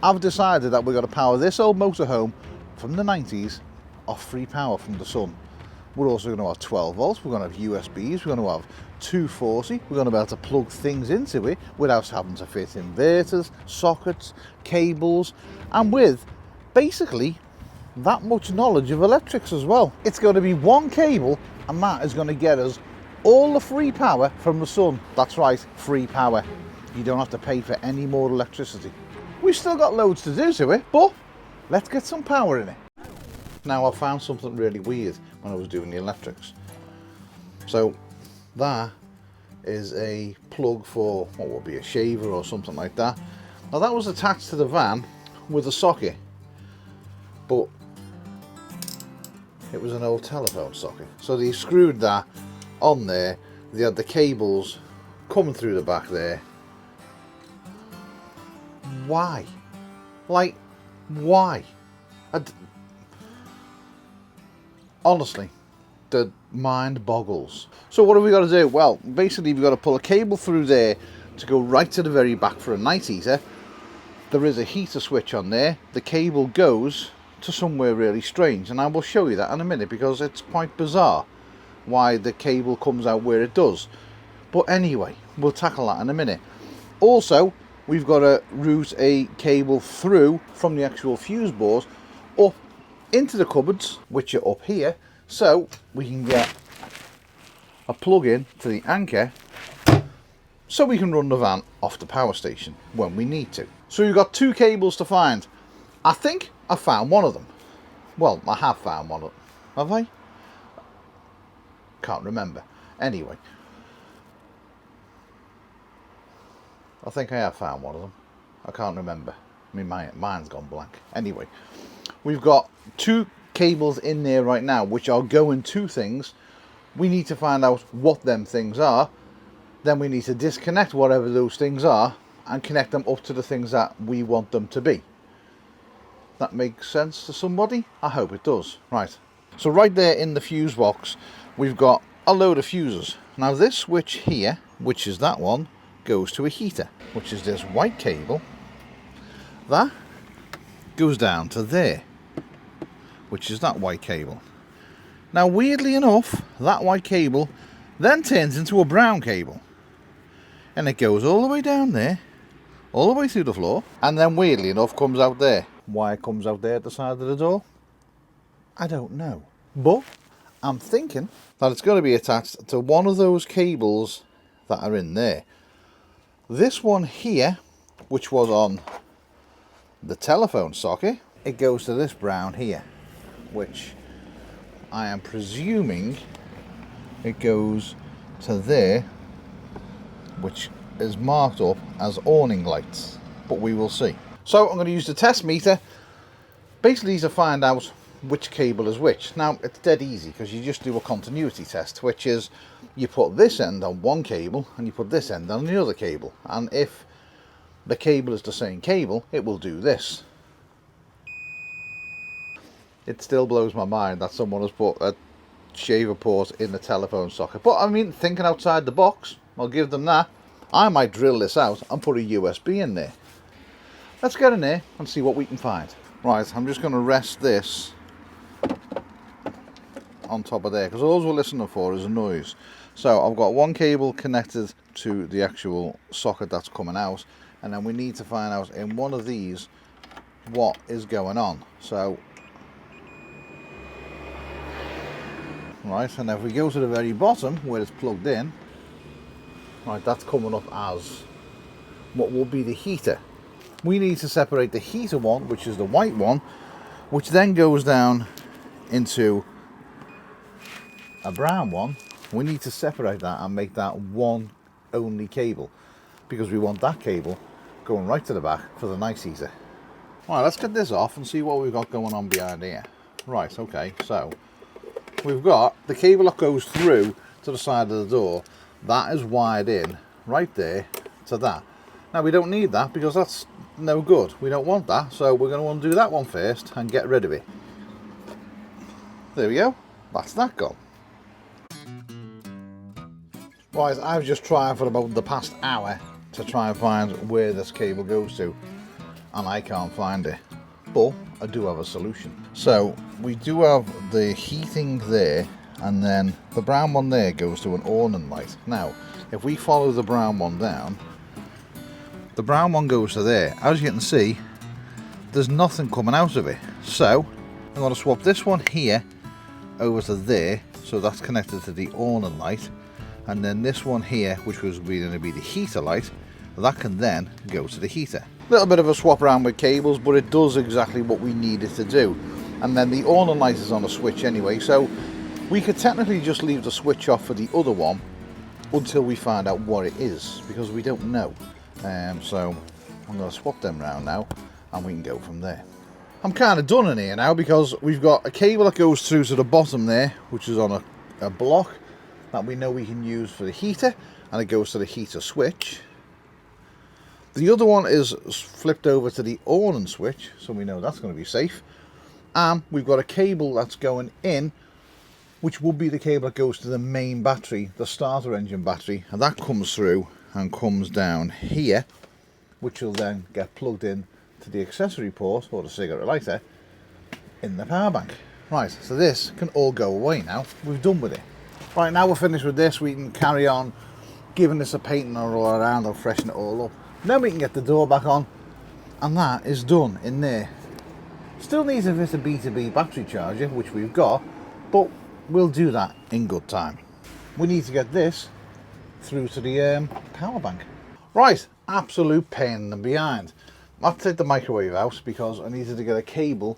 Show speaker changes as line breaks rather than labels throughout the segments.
I've decided that we're going to power this old motorhome from the 90s off free power from the sun. We're also going to have 12 volts, we're going to have USBs, we're going to have 240, we're going to be able to plug things into it without having to fit inverters, sockets, cables, and with basically that much knowledge of electrics as well. It's going to be one cable, and that is going to get us all the free power from the sun. That's right, free power. You don't have to pay for any more electricity. We've still got loads to do to it, but let's get some power in it. Now, I found something really weird when I was doing the electrics. So that is a plug for what would be a shaver or something like that. Now that was attached to the van with a socket, but it was an old telephone socket. So they screwed that on there. They had the cables coming through the back there. Why? Like, why? Honestly, the mind boggles. So what have we got to do? Well, basically we've got to pull a cable through there to go right to the very back for a night heater. There is a heater switch on there. The cable goes to somewhere really strange, and I will show you that in a minute because it's quite bizarre why the cable comes out where it does. But anyway, we'll tackle that in a minute. Also, we've got to route a cable through from the actual fuse board up into the cupboards, which are up here, so we can get a plug in to the anchor so we can run the van off the power station when we need to. So we've got two cables to find. I think I found one of them. Well, I have found one of them. Have I? Can't remember. Anyway, I think I have found one of them. I can't remember. I mean, mine's gone blank. Anyway, we've got two cables in there right now which are going to things. We need to find out what them things are. Then we need to disconnect whatever those things are and connect them up to the things that we want them to be. That makes sense to somebody? I hope it does. Right. So right there in the fuse box, we've got a load of fuses. Now this switch here, which is that one, goes to a heater, which is this white cable. That goes down to there, which is that white cable. Now weirdly enough, that white cable then turns into a brown cable, and it goes all the way down there, all the way through the floor, and then weirdly enough comes out there. Why it comes out there at the side of the door, I don't know, but I'm thinking that it's going to be attached to one of those cables that are in there. This one here, which was on the telephone socket, it goes to this brown here, which I am presuming it goes to there, which is marked up as awning lights, but we will see. So I'm going to use the test meter basically to find out which cable is which. Now it's dead easy because you just do a continuity test, which is you put this end on one cable and you put this end on the other cable, and if the cable is the same cable, it will do this. It still blows my mind that someone has put a shaver port in the telephone socket, but I mean, thinking outside the box, I'll give them that. I might drill this out and put a USB in there. Let's get in there and see what we can find. Right, I'm just going to rest this on top of there because all we're listening for is a noise. So I've got one cable connected to the actual socket that's coming out, and then we need to find out in one of these what is going on. So right, and if we go to the very bottom where it's plugged in, right, that's coming up as what will be the heater. We need to separate the heater one, which is the white one, which then goes down into a brown one. We need to separate that and make that one only cable, because we want that cable going right to the back for the night heater. Right, let's get this off and see what we've got going on behind here. Right, okay, so we've got the cable that goes through to the side of the door. That is wired in right there to that. Now we don't need that because that's no good. We don't want that, so we're going to undo that one first and get rid of it. There we go. That's that gone. Right, I've just tried for about the past hour to try and find where this cable goes to. and I can't find it, but I do have a solution. So we do have the heating there, and then the brown one there goes to an awning light. Now if we follow the brown one down, the brown one goes to there. As you can see, there's nothing coming out of it, so I'm going to swap this one here over to there, so that's connected to the awning light, and then this one here, which was going to be the heater light, that can then go to the heater. A little bit of a swap around with cables, but it does exactly what we need it to do. And then the awning light is on a switch anyway, so we could technically just leave the switch off for the other one until we find out what it is, because we don't know. So I'm going to swap them around now, and we can go from there. I'm kind of done in here now, because we've got a cable that goes through to the bottom there, which is on a block that we know we can use for the heater, and it goes to the heater switch. The other one is flipped over to the awning switch, so we know that's going to be safe. And we've got a cable that's going in, which would be the cable that goes to the main battery, the starter engine battery, and that comes through and comes down here, which will then get plugged in to the accessory port, or the cigarette lighter, in the power bank. Right, so this can all go away now. We're done with it. Right, now we're finished with this, we can carry on giving this a painting all around and freshen it all up. Then we can get the door back on, and that is done in there. Still needs a bit of B2B battery charger, which we've got, but we'll do that in good time. We need to get this through to the power bank. Right, absolute pain in the behind. I have to take the microwave out because I needed to get a cable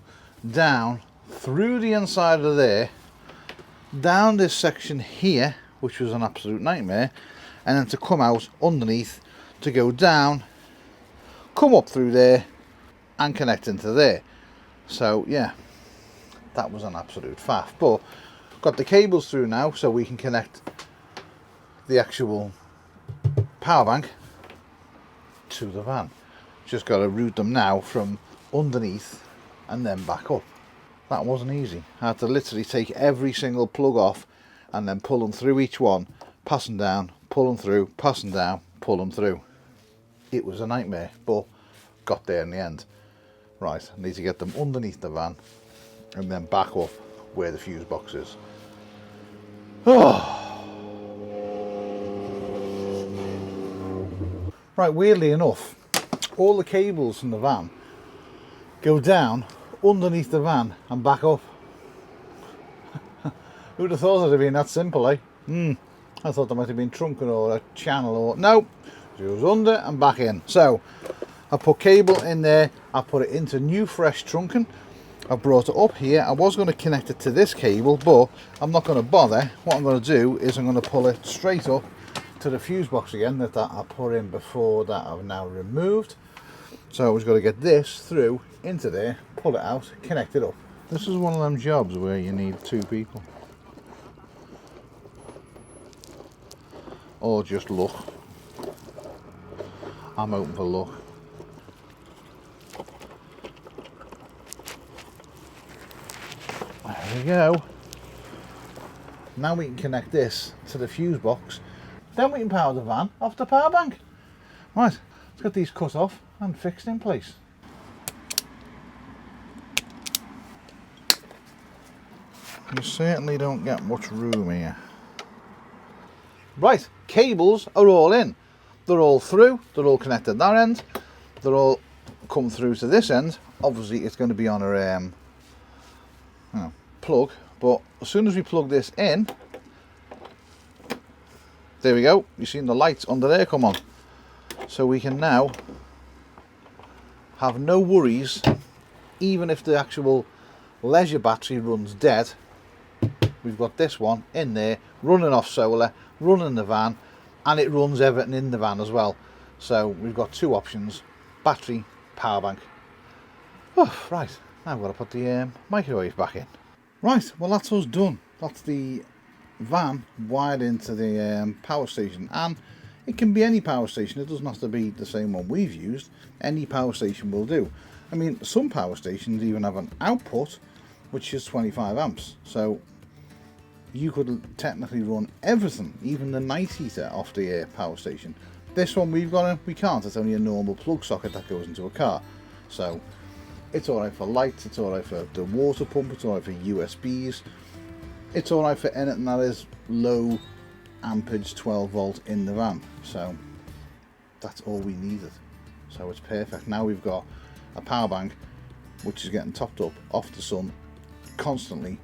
down through the inside of there, down this section here, which was an absolute nightmare, and then to come out underneath, to go down, come up through there, and connect into there. So yeah, that was an absolute faff, but got the cables through now, so we can connect the actual power bank to the van. Just got to route them now from underneath and then back up. That wasn't easy. I had to literally take every single plug off and then pull them through each one, pass them down, pull them through, pass them down, pull them through. It was a nightmare, but got there in the end. Right, I need to get them underneath the van and then back up where the fuse box is. Oh. Right, weirdly enough, all the cables from the van go down underneath the van and back up. Who'd have thought it would have been that simple, eh? I thought there might have been trunking or a channel or... No, it was under and back in. So, I put cable in there, I put it into new fresh trunking, I brought it up here. I was going to connect it to this cable, but I'm not going to bother. What I'm going to do is I'm going to pull it straight up to the fuse box again that I put in before, that I've now removed. So I was going to get this through into there, pull it out, connect it up. This is one of them jobs where you need two people, or just luck. I'm open for luck. There we go. Now we can connect this to the fuse box, then we can power the van off the power bank. Right, let's get these cut off and fixed in place. You certainly don't get much room here. Right, cables are all in. They're all through, they're all connected that end, they're all come through to this end. Obviously it's going to be on a plug, but as soon as we plug this in, there we go, you've seen the lights under there come on. So we can now have no worries, even if the actual leisure battery runs dead. We've got this one in there, running off solar, running the van, and it runs everything in the van as well. So we've got two options, battery, power bank. Oh, right, now I've got to put the microwave back in. Right, well that's us done. That's the van wired into the power station, and it can be any power station. It doesn't have to be the same one we've used. Any power station will do. I mean, some power stations even have an output which is 25 amps, so you could technically run everything, even the night heater, off the power station. This one we've got, we can't. It's only a normal plug socket that goes into a car. So it's alright for lights, it's alright for the water pump, it's alright for USBs, it's alright for anything that is low ampage 12 volt in the van. So that's all we needed. So it's perfect. Now we've got a power bank which is getting topped up off the sun constantly,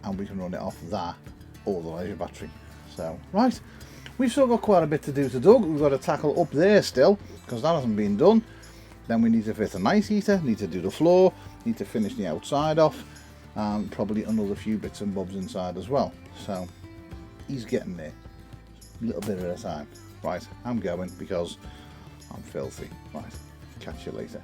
and we can run it off that or the leisure battery. So right, we've still got quite a bit to do to Doug. We've got to tackle up there still, because that hasn't been done. Then we need to fit a nice heater, need to do the floor, need to finish the outside off, and probably another few bits and bobs inside as well. So he's getting there, a little bit at a time. Right, I'm going because I'm filthy. Right, catch you later.